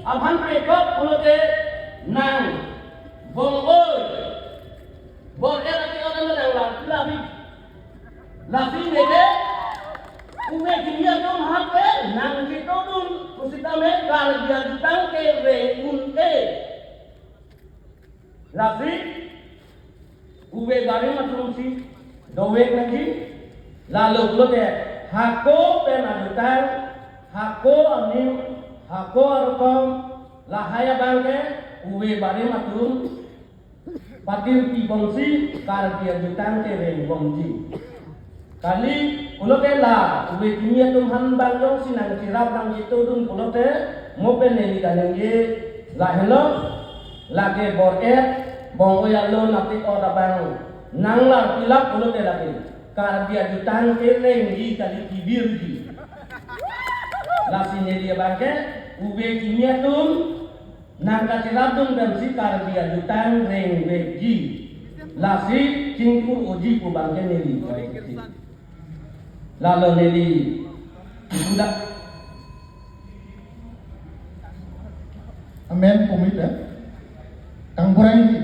Abhan prekop ulote nang bong oi bong era ti orang nang labi nede uwe kimia dong hape nang kita dun kusita me kal dia ditang ke re unte labi uwe bari matung si dowe lagi lalu ulote hako penadutan hako anim hako arkom lahaya bangke uwe bari matung patir pi bongsi kar dia jutang ke reng bongji kali ulote la uwe kimia tum han bangjong sinang sirap nang itu dun ulote mopen neni kanenge la hello lage boret bong oyalo napik ora bang nang lar pilap ulote lagi kar dia jutang ke reng di kali kibirji la sine dia bangke uwe kimia tum nang kasiradung dan sikar dia jutang reng beji lasi cingkur uji ku bangke neli lalu neli budak amen pumit ya kang kurang